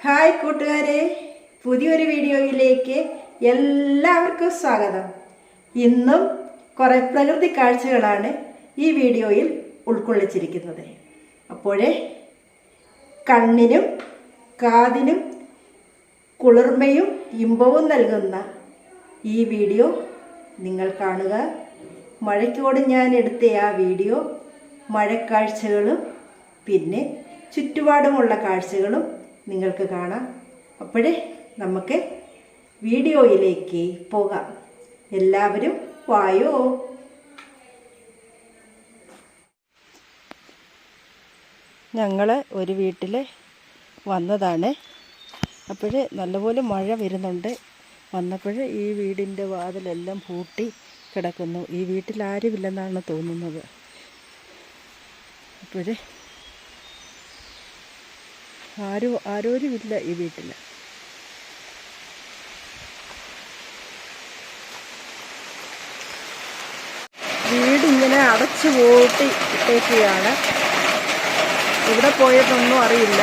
Hi കൂട്ടുകാരെ, പുതിയൊരു വീഡിയോയിലേക്ക് എല്ലാവർക്കും സ്വാഗതം. ഇന്നും കുറേ പ്രകൃതി കാഴ്ചകളാണ് ഈ വീഡിയോയിൽ ഉൾക്കൊള്ളിച്ചിരിക്കുന്നത്. അപ്പോഴേ കണ്ണിനും കാതിനും കുളിർമയും ഇമ്പവും നൽകുന്ന ഈ വീഡിയോ നിങ്ങൾ കാണുക. മഴയ്ക്കോട് ഞാൻ എടുത്ത ആ വീഡിയോ മഴക്കാഴ്ചകളും പിന്നെ ചുറ്റുപാടുമുള്ള കാഴ്ചകളും നിങ്ങൾക്ക് കാണാം. അപ്പോഴേ നമുക്ക് വീഡിയോയിലേക്ക് പോകാം. എല്ലാവരും വായോ. ഞങ്ങൾ ഒരു വീട്ടിൽ വന്നതാണ്. അപ്പോഴേ നല്ലപോലെ മഴ വരുന്നുണ്ട്. വന്നപ്പോൾ ഈ വീടിൻ്റെ വാതിലെല്ലാം പൂട്ടി കിടക്കുന്നു. ഈ വീട്ടിൽ ആരുമില്ലെന്നാണ് തോന്നുന്നത്. അപ്പോഴേ ആരോരുമില്ല ഈ വീട്ടിൽ. വീടിങ്ങനെ അടച്ചു പൂട്ടി ഇട്ടേക്കുകയാണ്. ഇവിടെ പോയതൊന്നും അറിയില്ല.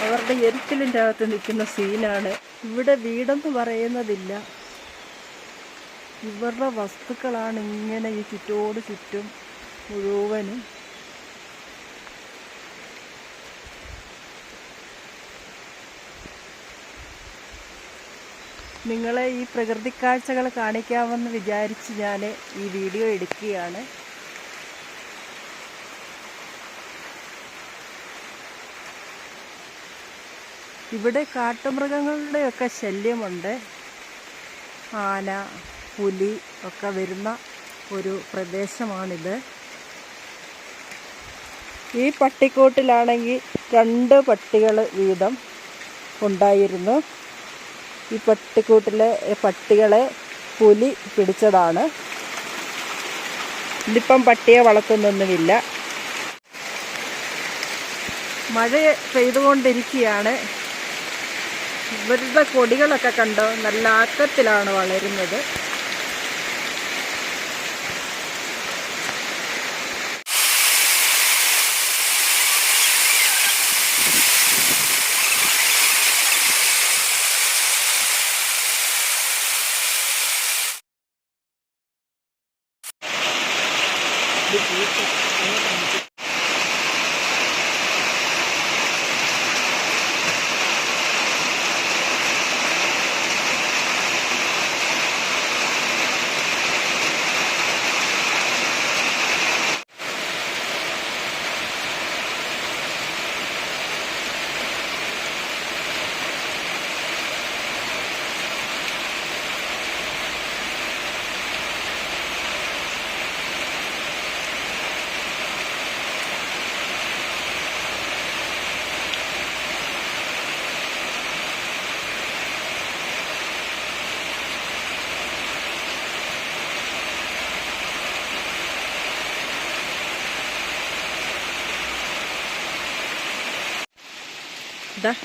അവരുടെ എരിച്ചിലിൻ്റെ അകത്ത് നിൽക്കുന്ന സീനാണ്. ഇവിടെ വീടെന്ന് പറയുന്നതില്ല. ഇവരുടെ വസ്തുക്കളാണ് ഇങ്ങനെ ഈ ചുറ്റോട് ചുറ്റും മുഴുവനും. നിങ്ങളെ ഈ പ്രകൃതി കാഴ്ചകൾ കാണിക്കാമെന്ന് വിചാരിച്ച് ഞാൻ ഈ വീഡിയോ എടുക്കുകയാണ്. ഇവിടെ കാട്ടുമൃഗങ്ങളുടെയൊക്കെ ശല്യമുണ്ട്. ആന, പുലി ഒക്കെ വരുന്ന ഒരു പ്രദേശമാണിത്. ഈ പട്ടിക്കൂട്ടിലാണെങ്കിൽ 2 പട്ടികൾ വീതം ഉണ്ടായിരുന്നു. ഈ പട്ടിക്കൂട്ടിലെ പട്ടികളെ പുലി പിടിച്ചതാണ്. ഇതിപ്പം പട്ടിയെ വളർത്തുന്നൊന്നുമില്ല. മഴ പെയ്തുകൊണ്ടിരിക്കുകയാണ്. ഇവരുടെ കൊടികളൊക്കെ കണ്ടോ, നല്ല ആക്കത്തിലാണ് വളരുന്നത്.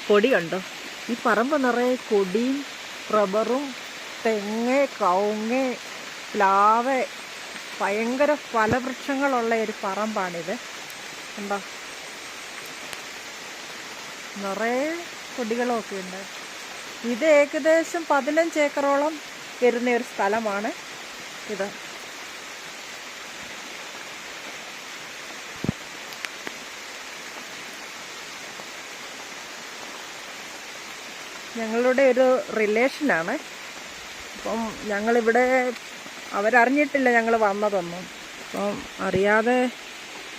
കൊടി കണ്ടോ, ഈ പറമ്പ് നിറയെ കൊടിയും റബ്ബറും തെങ്ങ്, കവുങ്ങ്, പ്ലാവ്, ഭയങ്കര ഫലവൃക്ഷങ്ങളുള്ള ഒരു പറമ്പാണിത്. കണ്ടോ, നിറയെ കൊടികളൊക്കെ ഉണ്ട്. ഇത് ഏകദേശം 15 ഏക്കറോളം വരുന്ന ഒരു സ്ഥലമാണ് ഇത്. ഞങ്ങളുടെ ഒരു റിലേഷനാണ്. അപ്പം ഞങ്ങളിവിടെ അവരറിഞ്ഞിട്ടില്ല ഞങ്ങൾ വന്നതൊന്നും. അപ്പം അറിയാതെ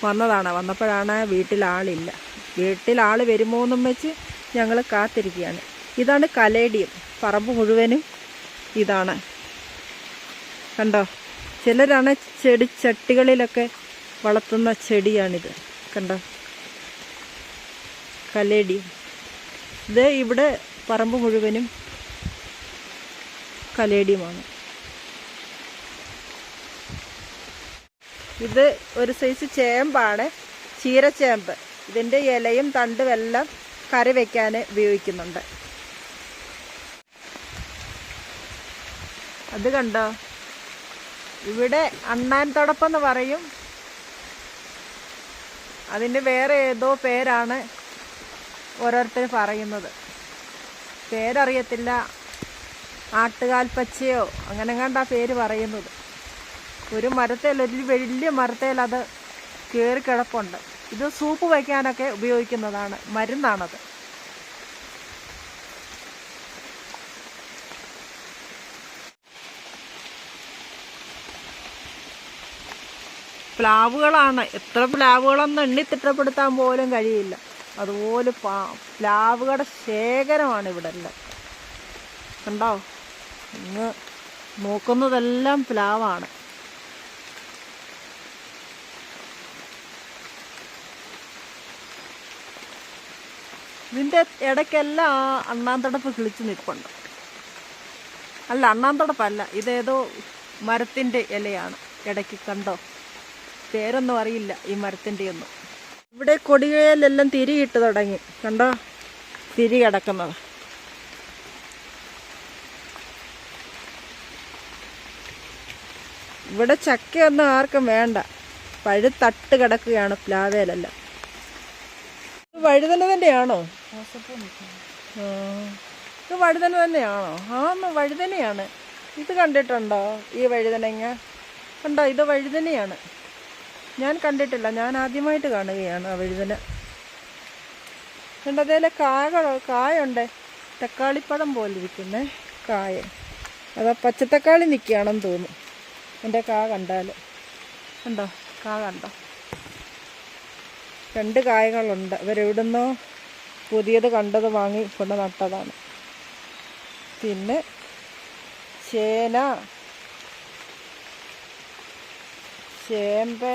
വന്നതാണ്. വന്നപ്പോഴാണ് വീട്ടിലാളില്ല. വീട്ടിലാൾ വരുമോ എന്നും വെച്ച് ഞങ്ങൾ കാത്തിരിക്കുകയാണ്. ഇതാണ് കലേഡിയം. പറമ്പ് മുഴുവനും ഇതാണ്. കണ്ടോ, ചിലരാണ് ചട്ടികളിലൊക്കെ വളർത്തുന്ന ചെടിയാണിത്. കണ്ടോ, കലേഡിയം. ഇത് ഇവിടെ പറമ്പ് മുഴുവനും കലേഡിയമാണ്. ഇത് ഒരു സൈസ് ചേമ്പാണ്, ചീരച്ചേമ്പ്. ഇതിൻ്റെ ഇലയും തണ്ടും എല്ലാം കറി വയ്ക്കാൻ ഉപയോഗിക്കുന്നുണ്ട്. അത് കണ്ടോ, ഇവിടെ അണ്ണാൻ തുടപ്പെന്ന് പറയും. അതിന് വേറെ ഏതോ പേരാണ് ഓരോരുത്തർ പറയുന്നത്. പേരറിയത്തില്ല. ആട്ടുകാൽപ്പച്ചയോ അങ്ങനെ കണ്ടാ പേര് പറയുന്നത്. ഒരു മരത്തേൽ, ഒരു വലിയ മരത്തേൽ അത് കയറി കിടപ്പുണ്ട്. ഇത് സൂപ്പ് വയ്ക്കാനൊക്കെ ഉപയോഗിക്കുന്നതാണ്, മരുന്നാണത്. പ്ലാവുകളാണ്. എത്ര പ്ലാവുകളൊന്നും എണ്ണി തിട്ടപ്പെടുത്താൻ പോലും കഴിയില്ല. അതുപോലെ പ്ലാവുകളുടെ ശേഖരമാണ് ഇവിടെ എല്ലാം. കണ്ടോ, ഇങ്ങ് നോക്കുന്നതെല്ലാം പ്ലാവാണ്. ഇതിൻ്റെ ഇടയ്ക്കെല്ലാം അണ്ണാന്തടപ്പ് കിളിച്ച് നിൽപ്പുണ്ട്. അല്ല, അണ്ണാന്തടപ്പല്ല, ഇതേതോ മരത്തിൻ്റെ ഇലയാണ്. ഇടയ്ക്ക് കണ്ടോ, പേരൊന്നും അറിയില്ല ഈ മരത്തിൻ്റെ ഒന്നും. ഇവിടെ കൊടികയിലെല്ലാം തിരിയിട്ട് തുടങ്ങി. കണ്ടോ, തിരി കിടക്കുന്നത്. ഇവിടെ ചക്കയൊന്നും ആർക്കും വേണ്ട. പഴുത്തട്ട് കിടക്കുകയാണ് പ്ലാവേലെല്ലാം. വഴുതന തന്നെയാണോ? ഇത് വഴുതന തന്നെയാണോ? വഴുതനയാണ്. ഇത് കണ്ടിട്ടുണ്ടോ ഈ വഴുതനങ്ങ? കണ്ടോ, ഇത് വഴുതനയാണ്. ഞാൻ കണ്ടിട്ടില്ല, ഞാൻ ആദ്യമായിട്ട് കാണുകയാണ് ആ വഴുതന. കണ്ടോ, അതേലെ കായുണ്ട്. തക്കാളിപ്പഴം പോലെ ഇരിക്കുന്നേ കായ. അതാ പച്ചത്തക്കാളി നിൽക്കുകയാണെന്ന് തോന്നുന്നു എൻ്റെ കാ കണ്ടാൽ. കണ്ടോ, കാ കണ്ടോ? 2 കായകളുണ്ട്. അവരെവിടുന്നോ പുതിയത് കണ്ടത് വാങ്ങി കൊണ്ട് നട്ടതാണ്. പിന്നെ ചേന, ചേമ്പ്,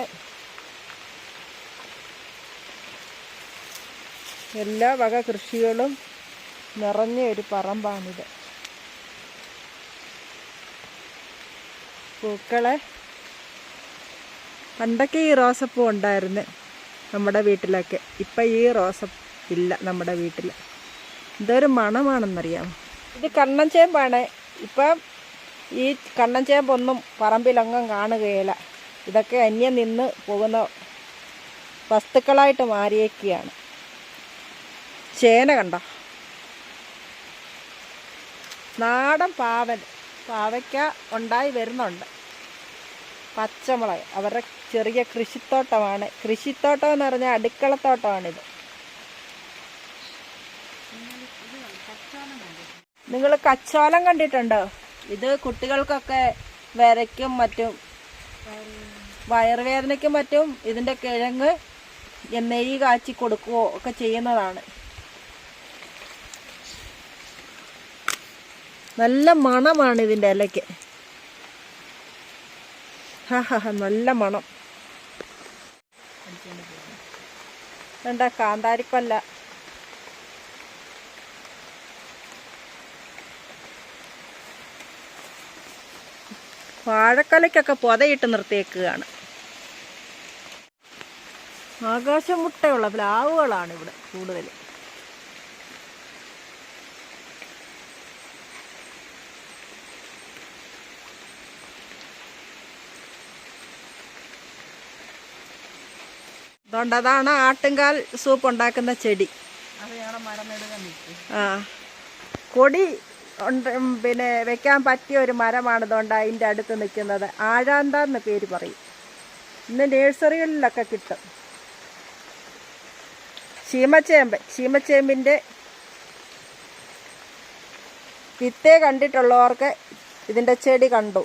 എല്ലാ വക കൃഷികളും നിറഞ്ഞ ഒരു പറമ്പാണിത്. പൂക്കളെ പണ്ടൊക്കെ ഈ റോസപ്പൂ ഉണ്ടായിരുന്നു നമ്മുടെ വീട്ടിലൊക്കെ. ഇപ്പം ഈ റോസപ്പൂ ഇല്ല നമ്മുടെ വീട്ടിൽ. ഇതൊരു മണമാണെന്നറിയാമോ? ഇത് കണ്ണൻ ചേമ്പാണ്. ഇപ്പം ഈ കണ്ണൻ ചേമ്പൊന്നും പറമ്പിലൊന്നും കാണുകയില്ല. ഇതൊക്കെ അന്യം നിന്ന് പോകുന്ന വസ്തുക്കളായിട്ട് മാറിയേക്കുകയാണ്. ചേന കണ്ടോ, നാടൻ പാവയ്ക്ക ഉണ്ടായി വരുന്നുണ്ട്. പച്ചമുളക്, അവരുടെ ചെറിയ കൃഷിത്തോട്ടമാണ്. കൃഷിത്തോട്ടം എന്ന് പറഞ്ഞാൽ അടുക്കളത്തോട്ടമാണിത്. നിങ്ങൾ കച്ചോലം കണ്ടിട്ടുണ്ടോ? ഇത് കുട്ടികൾക്കൊക്കെ വരയ്ക്കും മറ്റും വയറുവേദനയ്ക്കും മറ്റും ഇതിൻ്റെ കിഴങ്ങ് നെയ്യ് കാച്ചി കൊടുക്കുകയോ ഒക്കെ ചെയ്യുന്നതാണ്. നല്ല മണമാണ് ഇതിൻ്റെ ഇലയ്ക്ക്. നല്ല മണം. എന്താ കാന്താരിക്കൊല്ല. വാഴക്കൊലയ്ക്കൊക്കെ പൊതയിട്ട് നിർത്തിയേക്കുകയാണ്. ആകാശമുട്ടയുള്ള പ്ലാവുകളാണ് ഇവിടെ കൂടുതൽ. അതുകൊണ്ട് അതാണ് ആട്ടുംകാൽ സൂപ്പ് ഉണ്ടാക്കുന്ന ചെടി. കൊടി പിന്നെ വെക്കാൻ പറ്റിയ ഒരു മരമാണ്. അതുകൊണ്ട് അതിൻ്റെ അടുത്ത് നിൽക്കുന്നത് ആഴാന്താന്ന് പേര് പറയും. ഇന്ന് നേഴ്സറികളിലൊക്കെ കിട്ടും. ചീമച്ചേമ്പിൻ്റെ വിത്തേ കണ്ടിട്ടുള്ളവർക്ക് ഇതിൻ്റെ ചെടി കണ്ടോ?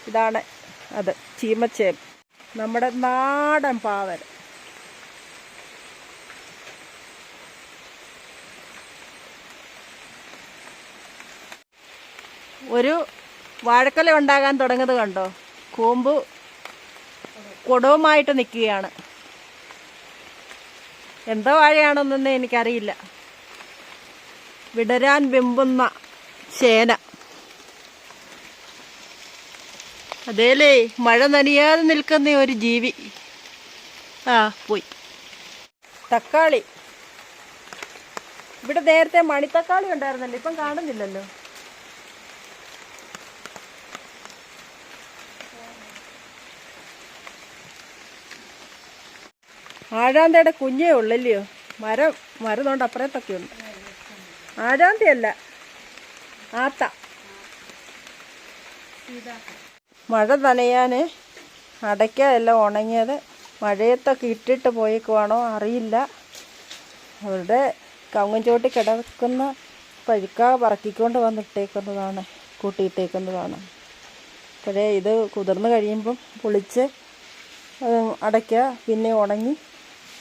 ഇതാണ് അത്, ചീമച്ചേമ്പ്. നമ്മുടെ നാടൻ പാവൽ. ഒരു വാഴക്കൊല ഉണ്ടാകാൻ തുടങ്ങുന്നത് കണ്ടോ? കൂമ്പ് കുടവുമായിട്ട് നിൽക്കുകയാണ്. എന്തോ വാഴയാണെന്നൊന്നും എനിക്കറിയില്ല. വിടരാൻ വെമ്പുന്ന ചേന. അതേലേ, മഴ നനയാതെ നിൽക്കുന്ന ഒരു ജീവി. പോയി. തക്കാളി. ഇവിടെ നേരത്തെ മണിത്തക്കാളി ഉണ്ടായിരുന്നല്ലോ, ഇപ്പം കാണുന്നില്ലല്ലോ. ആഴാന്തയുടെ കുഞ്ഞേ ഉള്ളല്ലയോ? മരം കൊണ്ട് അപ്പുറത്തൊക്കെ ഉണ്ട്. ആഴാന്തയല്ല, ആത്ത. മഴ നനയാൻ അടയ്ക്ക എല്ലാം ഉണങ്ങിയത് മഴയത്തൊക്കെ ഇട്ടിട്ട് പോയേക്കുവാണോ അറിയില്ല. അവരുടെ കവുങ്ങുംചോട്ടിൽ കിടക്കുന്ന പഴുക്ക പറക്കിക്കൊണ്ട് വന്നിട്ടേക്കുന്നതാണ്, കൂട്ടിയിട്ടേക്കുന്നതാണ്. അപ്പോഴേ ഇത് കുതിർന്ന് കഴിയുമ്പം പൊളിച്ച് അടയ്ക്ക പിന്നെ ഉണങ്ങി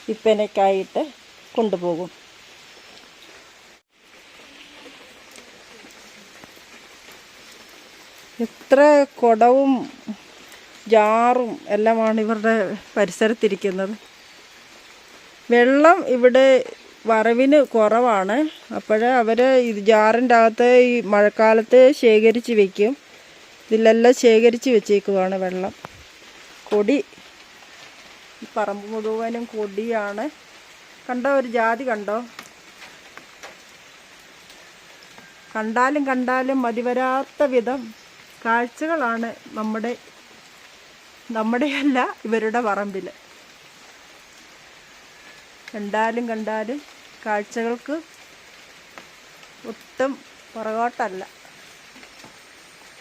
വിൽപ്പനയ്ക്കായിട്ട് കൊണ്ടുപോകും. എത്ര കുടവും ജാറും എല്ലാമാണ് ഇവരുടെ പരിസരത്തിരിക്കുന്നത്. വെള്ളം ഇവിടെ വരവിന് കുറവാണ്. അപ്പോൾ അവർ ഇത് ജാറിൻ്റെ അകത്ത് ഈ മഴക്കാലത്ത് ശേഖരിച്ച് വയ്ക്കും. ഇതിലെല്ലാം ശേഖരിച്ച് വെച്ചേക്കുവാണ് വെള്ളം. കൊടി, ഈ പറമ്പ് മുഴുവനും കൊടിയാണ്. കണ്ടോ, ഒരു ജാതി കണ്ടോ? കണ്ടാലും മതിവരാത്ത വിധം കാഴ്ചകളാണ് നമ്മുടെയല്ല ഇവരുടെ പറമ്പിൽ. കണ്ടാലും കാഴ്ചകൾക്ക് ഒട്ടും പുറകോട്ടല്ല.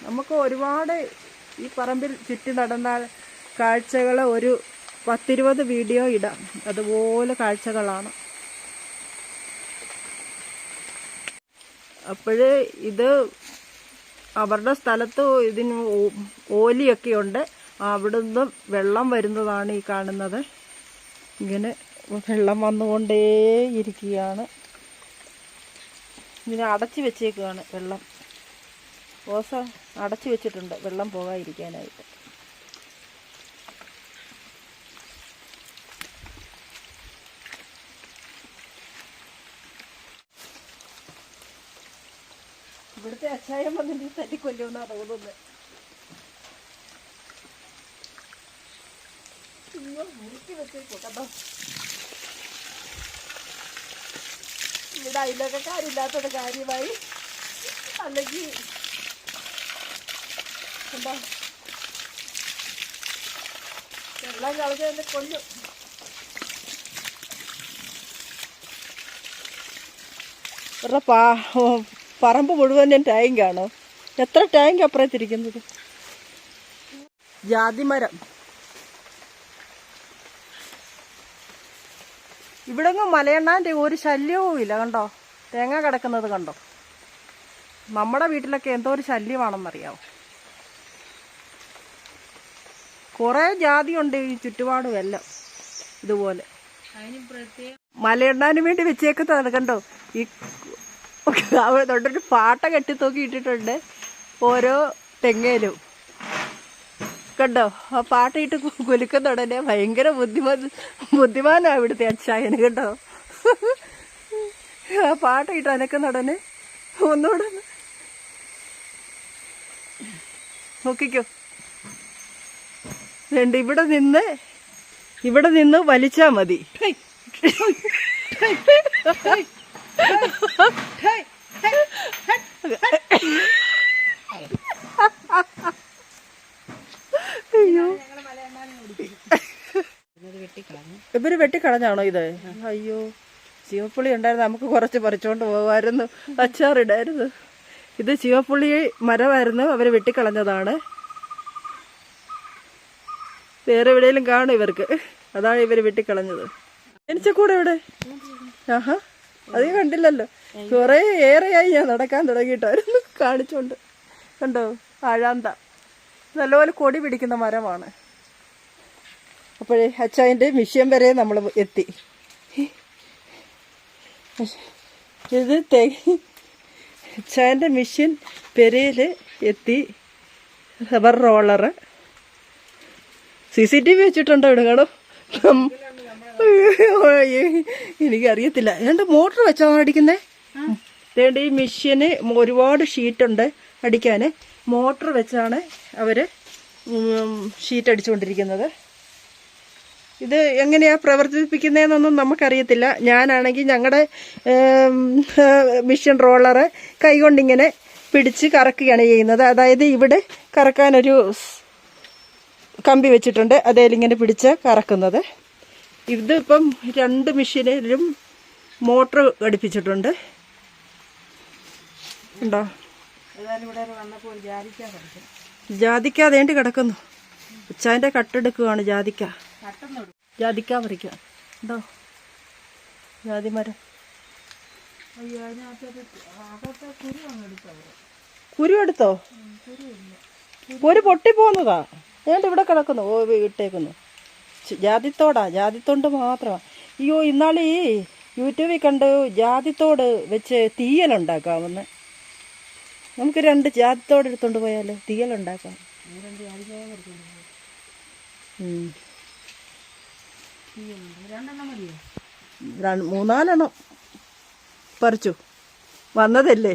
നമുക്ക് ഒരുപാട് ഈ പറമ്പിൽ ചുറ്റി നടന്നാൽ കാഴ്ചകൾ ഒരു 10-20 വീഡിയോ ഇടാം. അതുപോലെ കാഴ്ചകളാണ്. അപ്പോഴേ ഇത് അവരുടെ സ്ഥലത്ത് ഇതിന് ഓലിയൊക്കെ ഉണ്ട്. അവിടുന്ന് വെള്ളം വരുന്നതാണ് ഈ കാണുന്നത്. ഇങ്ങനെ വെള്ളം വന്നുകൊണ്ടേയിരിക്കുകയാണ്. ഇതിനെ അടച്ചു വെച്ചേക്കുകയാണ്. വെള്ളം ഓസ അടച്ചു വെച്ചിട്ടുണ്ട് വെള്ളം പോകാതിരിക്കാനായിട്ട്. ഇവിടുത്തെ അച്ചായം വന്നിട്ട് തല്ലിക്കൊല്ലുമെന്നാണ് തോന്നുന്നത്. മുറുക്കി വെച്ചേക്കും കേട്ടോ. ഇവിടെ അയലൊക്കെക്കാരില്ലാത്തത് കാര്യമായി. അല്ലെങ്കിൽ എന്താ വെള്ളം കളഞ്ഞതിനെ കൊല്ലും. ഇവരുടെ പറമ്പ് മുഴുവനും ടാങ്കാണോ? എത്ര ടാങ്ക് അപ്പുറത്തിരിക്കുന്നത്? ജാതിമരം. ഇവിടെങ്ങും മലയണ്ണാൻ്റെ ഒരു ശല്യവും ഇല്ല. കണ്ടോ, തേങ്ങ കിടക്കുന്നത് കണ്ടോ? നമ്മുടെ വീട്ടിലൊക്കെ എന്തോ ഒരു ശല്യമാണെന്നറിയാമോ? കുറേ ജാതിയുണ്ട് ഈ ചുറ്റുപാടും എല്ലാം ഇതുപോലെ. മലയണ്ണാന് വേണ്ടി വെച്ചേക്കുന്നതാണ്. കണ്ടോ, ഈ തൊട്ടൊരു പാട്ട കെട്ടി തൂക്കി ഇട്ടിട്ടുണ്ട് ഓരോ തെങ്ങയിലും. കണ്ടോ, ആ പാട്ടയിട്ട് കുലുക്കുന്ന ഉടനെ ഭയങ്കര ബുദ്ധിമാനാണ് ഇവിടുത്തെ അച്ചായന്. കണ്ടോ, ആ പാട്ടയിട്ട് അനക്കുന്ന ഉടനെ ഒന്നുകൂടെ നോക്കിക്കോ. വേണ്ട, ഇവിടെ നിന്ന് വലിച്ചാ മതി. ഇവര് വെട്ടിക്കളഞ്ഞാണോ ഇത്? അയ്യോ, ചീവപ്പുളി ഉണ്ടായിരുന്നു, നമുക്ക് കുറച്ച് പറിച്ചോണ്ട് പോകുമായിരുന്നു, അച്ചാറിടായിരുന്നു. ഇത് ചീവപ്പുളി മരമായിരുന്നു, അവര് വെട്ടിക്കളഞ്ഞതാണ്. വേറെ എവിടെയെങ്കിലും കാണും ഇവർക്ക്, അതാണ് ഇവര് വെട്ടിക്കളഞ്ഞത്. എനിച്ചക്കൂടെ ഇവിടെ? ആഹാ, അത് കണ്ടില്ലല്ലോ. കുറെ ഏറെയായി ഞാൻ നടക്കാൻ തുടങ്ങിയിട്ടായിരുന്നു കാണിച്ചോണ്ട്. കണ്ടോ, ആഴാന്ത നല്ലപോലെ കൊടി പിടിക്കുന്ന മരമാണ്. അപ്പോഴേ അച്ചായൻ്റെ മിഷ്യൻ വരെ നമ്മൾ എത്തി. ഇത് അച്ചായൻ്റെ മിഷ്യൻ പെരയിൽ എത്തി. റബ്ബർ റോളറ് CCTV വെച്ചിട്ടുണ്ടോ ഇവിടെ? കാണോ, എനിക്കറിയത്തില്ല. ഏതാണ്ട് മോട്ടർ വെച്ചാണ് അടിക്കുന്നത്. ഏതാണ്ട് ഈ മെഷീന് ഒരുപാട് ഷീറ്റുണ്ട് അടിക്കാൻ. മോട്ടർ വെച്ചാണ് അവർ ഷീറ്റ് അടിച്ചുകൊണ്ടിരിക്കുന്നത്. ഇത് എങ്ങനെയാണ് പ്രവർത്തിപ്പിക്കുന്നതെന്നൊന്നും നമുക്കറിയത്തില്ല. ഞാനാണെങ്കിൽ ഞങ്ങളുടെ മെഷീൻ റോളറ് കൈകൊണ്ടിങ്ങനെ പിടിച്ച് കറക്കുകയാണ് ചെയ്യുന്നത്. അതായത് ഇവിടെ കറക്കാനൊരു കമ്പി വെച്ചിട്ടുണ്ട്, അതേലിങ്ങനെ പിടിച്ച് കറക്കുന്നത്. ഇതിപ്പം 2 മെഷീനിലും മോട്ടർ ഘടിപ്പിച്ചിട്ടുണ്ട്. ഉണ്ടോ? ജാതിക്ക അതേണ്ടി കിടക്കുന്നു. ഉച്ചാൻ്റെ കട്ടെടുക്കുകയാണ് ജാതിക്ക പറിക്കുക. ഉണ്ടോ ജാതിമരം? കുരു എടുത്തോ? ഒരു പൊട്ടിപ്പോന്നതാ. ഏണ്ട് ഇവിടെ കിടക്കുന്നു. ഓ ഇട്ടേക്കുന്നു. ജാതിത്തൊണ്ട് മാത്രമാണ്. അയ്യോ ഇന്നാൾ ഈ യൂട്യൂബിൽ കണ്ട് ജാതിത്തോട് വെച്ച് തീയലുണ്ടാക്കാമെന്ന്. നമുക്ക് 2 ജാതിത്തോട് എടുത്തോണ്ട് പോയാലോ? തീയലുണ്ടാക്കാം. 3-4 പറിച്ചു വന്നതല്ലേ,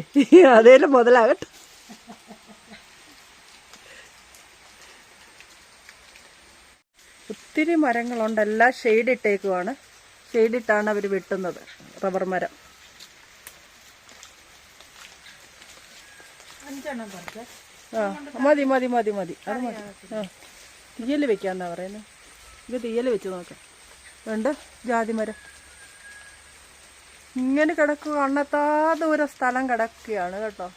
അതേലും മുതലാകട്ടെ. ഒത്തിരി മരങ്ങളുണ്ട്. എല്ലാം ഷെയ്ഡ് ഇട്ടേക്കുവാണ്. ഷെയ്ഡിട്ടാണ് അവർ വെട്ടുന്നത്. റബ്ബർ മരം 5 മതി. അത് മതി. തീയൽ വെക്കാന്നാ പറയുന്നത്. ഇത് തീയൽ വെച്ച് നോക്കാം. ഉണ്ട് ജാതിമരം ഇങ്ങനെ കിടക്കുക. കണ്ണെത്താ ദൂരം സ്ഥലം കിടക്കുകയാണ് കേട്ടോ.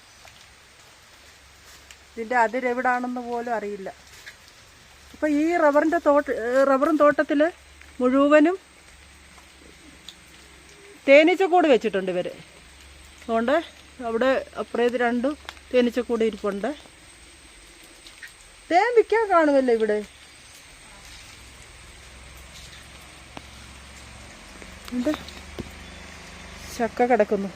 ഇതിൻ്റെ അതിരെവിടാണെന്ന് പോലും അറിയില്ല. അപ്പം ഈ റബ്ബറും തോട്ടത്തിൽ മുഴുവനും തേനീച്ചക്കൂട് വെച്ചിട്ടുണ്ട് ഇവർ. അതുകൊണ്ട് അവിടെ അപ്പുറത്ത് 2 തേനീച്ചക്കൂട് ഇരിപ്പുണ്ട്. തേൻ വിൽക്കാൻ കാണുമല്ലോ ഇവിടെ. ഉണ്ട് ചക്ക കിടക്കുന്നു.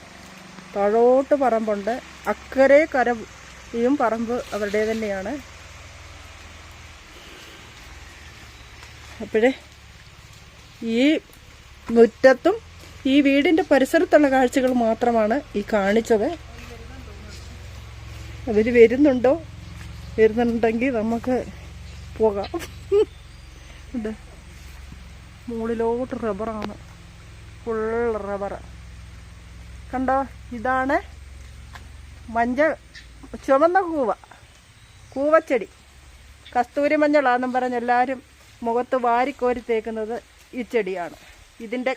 താഴോട്ട് പറമ്പുണ്ട്. അക്കരെ കരയും പറമ്പ് അവരുടെ തന്നെയാണ്. അപ്പോഴേ ഈ മുറ്റത്തും ഈ വീടിൻ്റെ പരിസരത്തുള്ള കാഴ്ചകൾ മാത്രമാണ് ഈ കാണിച്ചത്. അവർ വരുന്നുണ്ടെങ്കിൽ നമുക്ക് പോകാം. ഉണ്ട് മുകളിലോട്ട് റബ്ബറാണ്. ഫുൾ റബ്ബർ കണ്ടോ. ഇതാണ് ചുവന്ന കൂവച്ചെടി. കസ്തൂരി മഞ്ഞളാണെന്നും പറഞ്ഞ് എല്ലാവരും മുഖത്ത് വാരിക്കോരി തേക്കുന്നത് ഈ ചെടിയാണ്. ഇതിൻ്റെ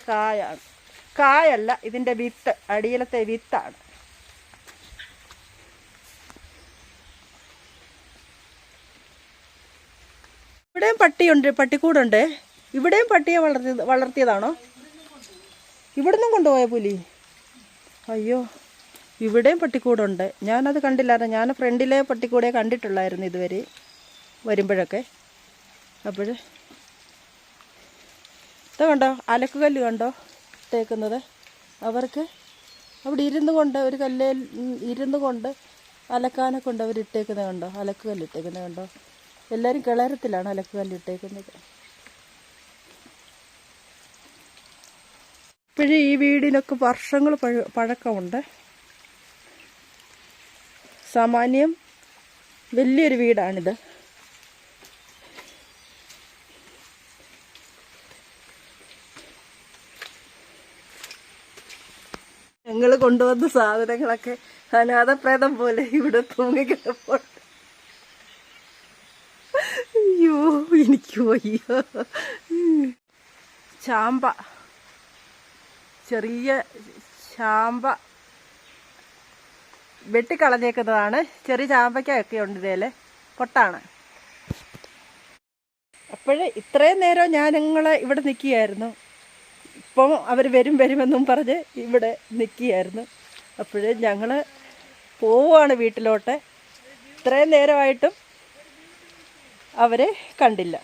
കായല്ല, ഇതിൻ്റെ വിത്ത്, അടിയിലത്തെ വിത്താണ്. ഇവിടെയും പട്ടിയുണ്ട്, പട്ടിക്കൂടുണ്ട്. ഇവിടെയും പട്ടിയെ വളർത്തിയതാണോ? ഇവിടുന്നും കൊണ്ടുപോയ പുലി? അയ്യോ, ഇവിടെയും പട്ടിക്കൂടുണ്ട്. ഞാനത് കണ്ടില്ലായിരുന്നു. ഞാൻ ഫ്രണ്ടിലെ പട്ടിക്കൂടെ കണ്ടിട്ടുള്ളായിരുന്നു ഇതുവരെ വരുമ്പോഴൊക്കെ. അപ്പോൾ ഇത് കണ്ടോ, അലക്കുകല്ല് കണ്ടോ ഇട്ടേക്കുന്നത്. അവർക്ക് അവിടെ ഒരു കല്ലിൽ ഇരുന്നു കൊണ്ട് അലക്കാനൊക്കെ ഉണ്ട് അവർ ഇട്ടേക്കുന്നത് കണ്ടോ. അലക്കുകല്ല് ഇട്ടേക്കുന്നത് കണ്ടോ. എല്ലാവരും കിളരത്തിലാണ് അലക്കുകല്ല് ഇട്ടേക്കുന്നത്. ഇപ്പോഴും ഈ വീടിനൊക്കെ വർഷങ്ങൾ പഴക്കമുണ്ട്. സാമാന്യം വലിയൊരു വീടാണിത്. ഞങ്ങൾ കൊണ്ടുവന്ന സാധനങ്ങളൊക്കെ അനാഥപ്രേതം പോലെ ഇവിടെ തൂങ്ങിക്കിടപ്പുണ്ട്. അയ്യോ എനിക്ക് വയ്യ. ചാമ്പ, ചെറിയ ചാമ്പ വെട്ടിക്കളഞ്ഞേക്കുന്നതാണ്. ചെറിയ ചാമ്പയ്ക്കൊക്കെ ഉണ്ട് ഇതിൽ, പൊട്ടാണ്. അപ്പോഴേ ഇത്രയും നേരം ഞങ്ങളെ ഇവിടെ നിൽക്കുകയായിരുന്നു. ഇപ്പം അവർ വരുമെന്നും പറഞ്ഞ് ഇവിടെ നിൽക്കുകയായിരുന്നു. അപ്പോഴേ ഞങ്ങൾ പോവുകയാണ് വീട്ടിലോട്ട്. ഇത്രയും നേരമായിട്ടും അവരെ കണ്ടില്ല.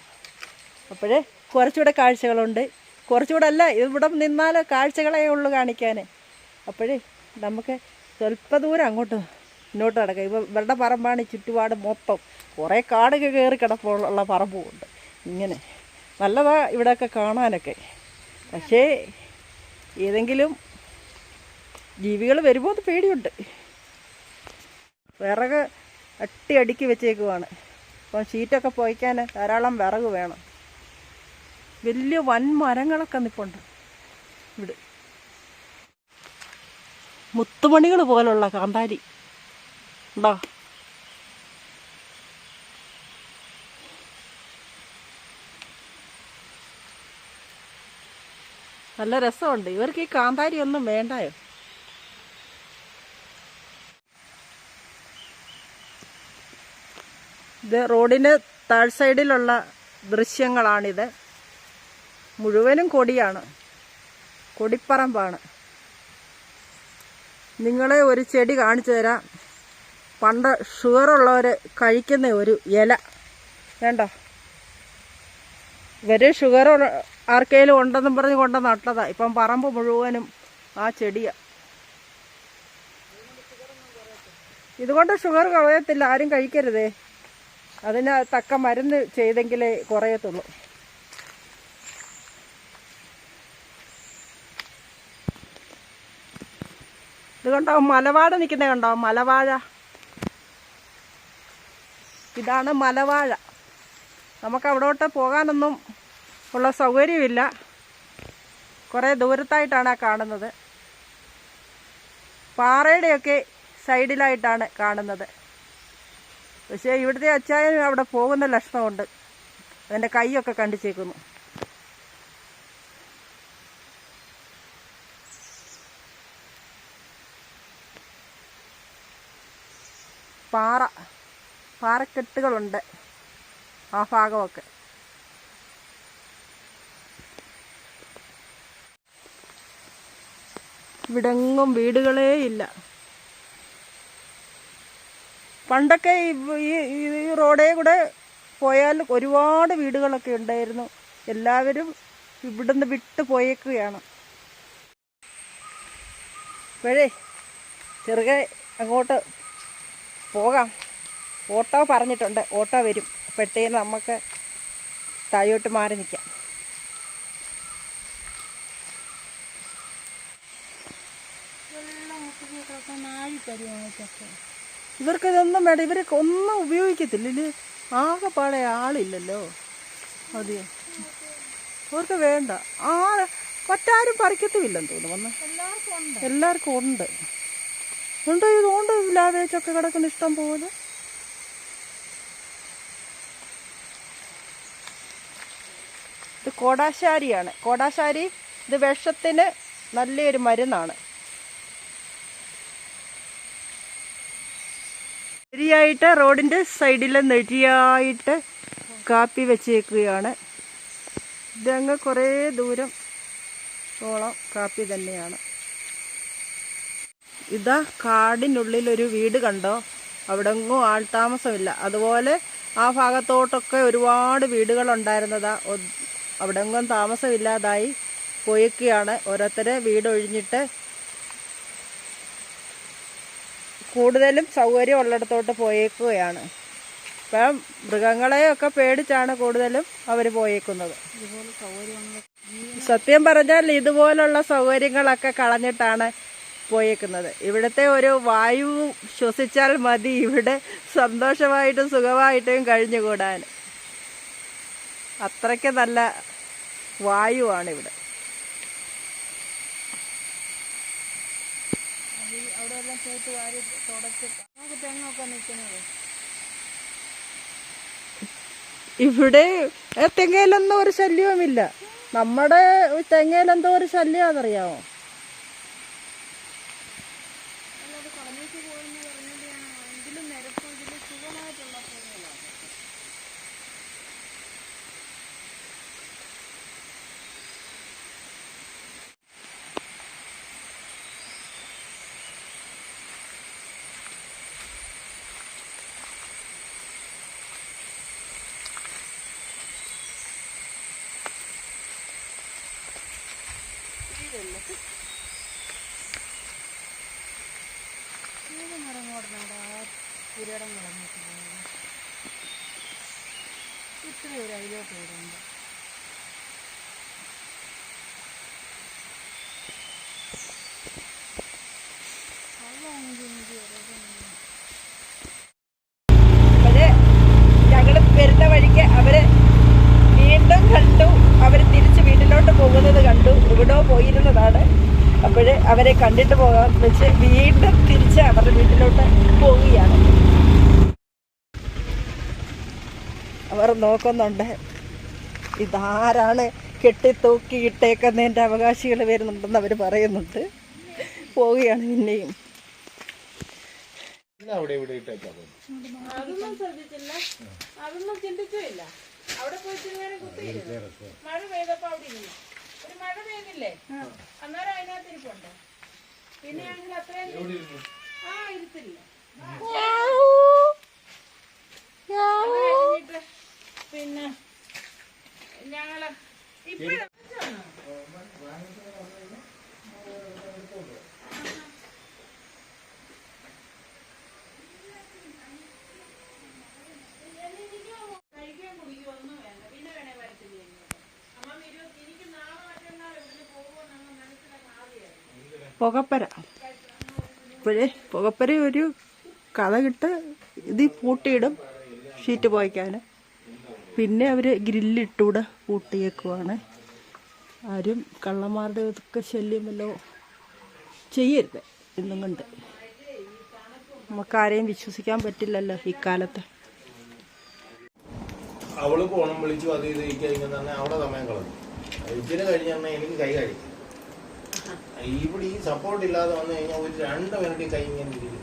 അപ്പോഴേ കുറച്ചുകൂടെ കാഴ്ചകളുണ്ട്. കുറച്ചുകൂടെ അല്ല, ഇവിടെ നിന്നാൽ കാഴ്ചകളേ ഉള്ളൂ കാണിക്കാൻ. അപ്പോഴേ നമുക്ക് സ്വല്പ ദൂരം ഇങ്ങോട്ട് നടക്കാം. ഇവരുടെ പറമ്പാണ് ചുറ്റുപാട് മൊത്തം. കുറേ കാടൊക്കെ കയറി കിടപ്പുള്ള പറമ്പുമുണ്ട്. ഇങ്ങനെ നല്ലതാ ഇവിടെയൊക്കെ കാണാനൊക്കെ. പക്ഷേ ഏതെങ്കിലും ജീവികൾ വരുമ്പോൾ അത് പേടിയുണ്ട്. വിറക് അടുക്കി വെച്ചേക്കുവാണ്. അപ്പം ഷീറ്റൊക്കെ പൊയ്ക്കാൻ ധാരാളം വിറക് വേണം. വലിയ വൻ മരങ്ങളൊക്കെ നിൽപ്പുണ്ട് ഇവിടെ. മുത്തുമണികൾ പോലുള്ള കാന്താരി ഉണ്ടോ. നല്ല രസമുണ്ട്. ഇവർക്ക് ഈ കാന്താരി ഒന്നും വേണ്ടായോ? ഇത് റോഡിന് താഴ് സൈഡിലുള്ള ദൃശ്യങ്ങളാണിത്. മുഴുവനും കൊടിയാണ്, കൊടിപ്പറമ്പാണ്. നിങ്ങളെ ഒരു ചെടി കാണിച്ചു തരാം. പണ്ട് ഷുഗറുള്ളവർ കഴിക്കുന്ന ഒരു ഇല വേണ്ടോ. ഇവർ ഷുഗർ ആർക്കെങ്കിലും ഉണ്ടെന്നും പറഞ്ഞ് കൊണ്ട് നട്ടതാ. ഇപ്പം പറമ്പ് മുഴുവനും ആ ചെടിയാണ്. ഇതുകൊണ്ട് ഷുഗർ കുറയത്തില്ല, ആരും കഴിക്കരുതേ. അതിന് തക്ക മരുന്ന് ചെയ്തെങ്കിലേ കുറയത്തുള്ളൂ. ഇത് കണ്ടോ, മലവാഴ നിൽക്കുന്നത് കണ്ടോ, മലവാഴ. ഇതാണ് മലവാഴ. നമുക്ക് അവിടോട്ട് പോകാനൊന്നും ഉള്ള സൗകര്യമില്ല, കുറേ ദൂരത്തായിട്ടാണ് കാണുന്നത്. പാറയുടെയൊക്കെ സൈഡിലായിട്ടാണ് കാണുന്നത്. പക്ഷേ ഇവിടുത്തെ അച്ചായനും അവിടെ പോകുന്ന ലക്ഷണമുണ്ട്. അതിൻ്റെ കൈയൊക്കെ കണ്ടിച്ചേക്കുന്നു. പാറക്കെട്ടുകളുണ്ട് ആ ഭാഗമൊക്കെ. ഇവിടെങ്ങും വീടുകളേ ഇല്ല. പണ്ടൊക്കെ ഈ റോഡേ കൂടെ പോയാൽ ഒരുപാട് വീടുകളൊക്കെ ഉണ്ടായിരുന്നു. എല്ലാവരും ഇവിടുന്ന് വിട്ടു പോയേക്കുകയാണ്. ഇപ്പോഴേ ചെറുകെ അങ്ങോട്ട് പോകാം. ഓട്ടോ പറഞ്ഞിട്ടുണ്ട്, ഓട്ടോ വരും. അപ്പോഴത്തേന് നമുക്ക് താഴോട്ട് മാറി നിൽക്കാം. ഇവർക്കിതൊന്നും വേണ്ട, ഇവർക്ക് ഒന്നും ഉപയോഗിക്കത്തില്ല. ഇത് ആകെപ്പാടെ ആളില്ലല്ലോ. അതെയോ, അവർക്ക് വേണ്ട. മറ്റാരും പറിക്കത്തുമില്ലെന്ന് തോന്നുന്നു. എല്ലാവർക്കും ഉണ്ട്. ഇതുകൊണ്ട് ലാവേജൊക്കെ കിടക്കുന്ന ഇഷ്ടം പോലെ. ഇത് കോടാശാരിയാണ്. കോടാശാരി ഇത് വിഷത്തിന് നല്ലൊരു മരുന്നാണ്. നെരിയായിട്ട് റോഡിൻ്റെ സൈഡിൽ നെരിയായിട്ട് കാപ്പി വെച്ചേക്കുകയാണ്. ഇതങ്ങ് കുറേ ദൂരം ഓളം കാപ്പി തന്നെയാണ്. ഇതാ കാടിനുള്ളിലൊരു വീട് കണ്ടോ, അവിടെ എങ്ങും ആൾതാമസമില്ല. അതുപോലെ ആ ഭാഗത്തോട്ടൊക്കെ ഒരുപാട് വീടുകളുണ്ടായിരുന്നതാ, അവിടെ എങ്ങും താമസമില്ലാതായി പോയിക്കുകയാണ്. ഓരോരുത്തരെ വീടൊഴിഞ്ഞിട്ട് കൂടുതലും സൗകര്യം ഉള്ളിടത്തോട്ട് പോയേക്കുകയാണ്. ഇപ്പം മൃഗങ്ങളെയൊക്കെ പേടിച്ചാണ് കൂടുതലും അവർ പോയേക്കുന്നത്. സത്യം പറഞ്ഞാൽ ഇതുപോലുള്ള സൗകര്യങ്ങളൊക്കെ കളഞ്ഞിട്ടാണ് പോയേക്കുന്നത്. ഇവിടുത്തെ ഒരു വായു ശ്വസിച്ചാൽ മതി ഇവിടെ സന്തോഷമായിട്ടും സുഖമായിട്ടും കഴിഞ്ഞുകൂടാൻ. അത്രയ്ക്ക് നല്ല വായുവാണ് ഇവിടെ. അവിടെയെല്ലാം തൂത്ത് വാരി തുടച്ച് നമുക്ക് തെങ്ങൊക്കെ നിൽക്കുന്നത്. ഇവിടെ തെങ്ങയിലൊന്നും ഒരു ശല്യവുമില്ല. നമ്മുടെ തെങ്ങയിലെന്തോ ഒരു ശല്യമാണെന്നറിയാമോ? പുരടം കളഞ്ഞിട്ട് ഇത്ര ഒരു അതിലോട്ട് വരുന്നുണ്ട്. അപ്പോഴേ ഞങ്ങൾ വരുന്ന വഴിക്ക് അവര് വീണ്ടും കണ്ടു. അവർ തിരിച്ച് വീട്ടിലോട്ട് പോകുന്നത് കണ്ടു. എവിടെയോ പോയിരുന്നതാണ്. അപ്പോഴേ അവരെ കണ്ടിട്ട് പോകാൻ വെച്ച് വീണ്ടും തിരിച്ച് അവരുടെ വീട്ടിലോട്ട് പോവുകയാണ്. അവർ നോക്കുന്നുണ്ട്, ഇതാരാണ് കെട്ടി തൂക്കി ഇട്ടേക്കുന്നതിൻ്റെ അവകാശികൾ വരുന്നുണ്ടെന്ന് അവർ പറയുന്നുണ്ട്. പോവുകയാണ് പിന്നെയും. അതൊന്നും ശ്രദ്ധിച്ചില്ല, അതൊന്നും ചിന്തിച്ചില്ല. അവിടെ പോയി മഴ പെയ്തപ്പോ അവിടെ ഇല്ല. ഒരു മഴ പെയ്തില്ലേ, അന്നേരം അതിനകത്ത് ഇരിപ്പുണ്ട്. പിന്നെ ആണെങ്കിൽ അത്രയും ഇരുത്തില്ല. പിന്നെ ഞങ്ങള് ഇപ്പഴും പുകപ്പര. ഇപ്പോഴേ പുകപ്പര ഒരു കഥകിട്ട് ഇത് പൂട്ടിയിടും ഷീറ്റ് പോയിക്കാൻ. പിന്നെ അവർ ഗ്രില്ലിട്ടൂടെ പൂട്ടിയേക്കുവാണ്. ആരും കള്ളന്മാരുടെ ഒക്കെ ശല്യമല്ലോ ചെയ്യരുത് എന്നും കൊണ്ട്. നമുക്കാരെയും വിശ്വസിക്കാൻ പറ്റില്ലല്ലോ ഇക്കാലത്ത്. അവള് പോണം വിളിച്ചു അത് ഇത് കഴിഞ്ഞാൽ തന്നെ അവിടെ സമയം കളഞ്ഞു. ഇതിന് കഴിഞ്ഞ എനിക്ക് കൈ കഴിക്കും. ഇവിടെ ഈ സപ്പോർട്ട് ഇല്ലാതെ വന്നു കഴിഞ്ഞാൽ ഒരു 2 മിനിറ്റ് കൈ ഇങ്ങനെ ഇരിക്കും.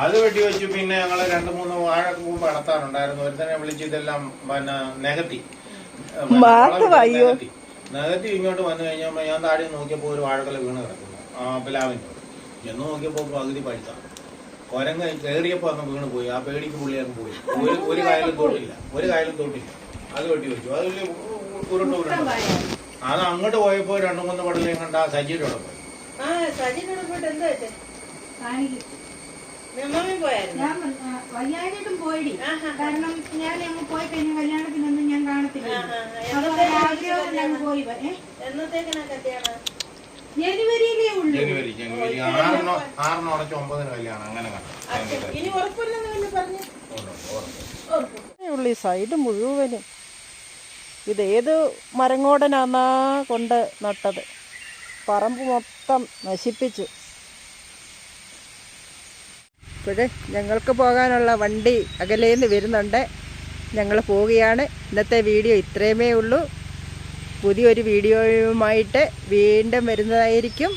അത് വെട്ടിവെച്ചു. പിന്നെ ഞങ്ങള് 2-3 വാഴ കൂമ്പ് നടത്താറുണ്ടായിരുന്നു. ഒരുത്തനെ വിളിച്ച് ഇതെല്ലാം പിന്നെ നികത്തി ഇങ്ങോട്ട് വന്നു കഴിഞ്ഞപ്പോ ഞാൻ താഴെ നോക്കിയപ്പോ ഒരു വാഴക്കല വീണ് കിടക്കുന്നു പ്ലാവിൻ്റെ. എന്ന് നോക്കിയപ്പോ പകുതി പഴുത്ത കൊരങ്ങ കയറിയപ്പോ അന്ന് വീണ് പോയി. ആ പേടിക്ക് പുള്ളി അങ്ങ് പോയി. ഒരു കായലും തോട്ടില്ല. അത് വെട്ടിവെച്ചു. അത് വലിയ ഉരുണ്ട്. അത് അങ്ങോട്ട് പോയപ്പോ 2-3 പടലേം കണ്ട സജിയുടെ അവിടെ പോയി. വയ്യായിട്ടും പോയി. കാരണം ഞാൻ അങ്ങ് പോയി കഴിഞ്ഞ കല്യാണത്തിനൊന്നും ഞാൻ കാണത്തില്ല. പോയി ജനുവരിയിലേ ഉള്ളൂ. ജനുവരി 6-9 കല്യാണം അങ്ങനെ ഉള്ളു. ഈ സൈഡ് മുഴുവനും ഇതേത് മരങ്ങോടനാന്നാ കൊണ്ട് നട്ടത്. പറമ്പ് മൊത്തം നശിപ്പിച്ചു. ഇപ്പോഴേ ഞങ്ങൾക്ക് പോകാനുള്ള വണ്ടി അകലേന്ന് വരുന്നുണ്ട്. ഞങ്ങൾ പോവുകയാണ്. ഇന്നത്തെ വീഡിയോ ഇത്രയുമേ ഉള്ളൂ. പുതിയൊരു വീഡിയോയുമായിട്ട് വീണ്ടും വരുന്നതായിരിക്കും.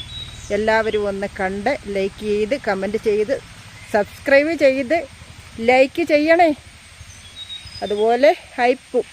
എല്ലാവരും ഒന്ന് കണ്ട് ലൈക്ക് ചെയ്ത് കമൻറ്റ് ചെയ്ത് സബ്സ്ക്രൈബ് ചെയ്ത് ലൈക്ക് ചെയ്യണേ. അതുപോലെ ഹൈപ്പും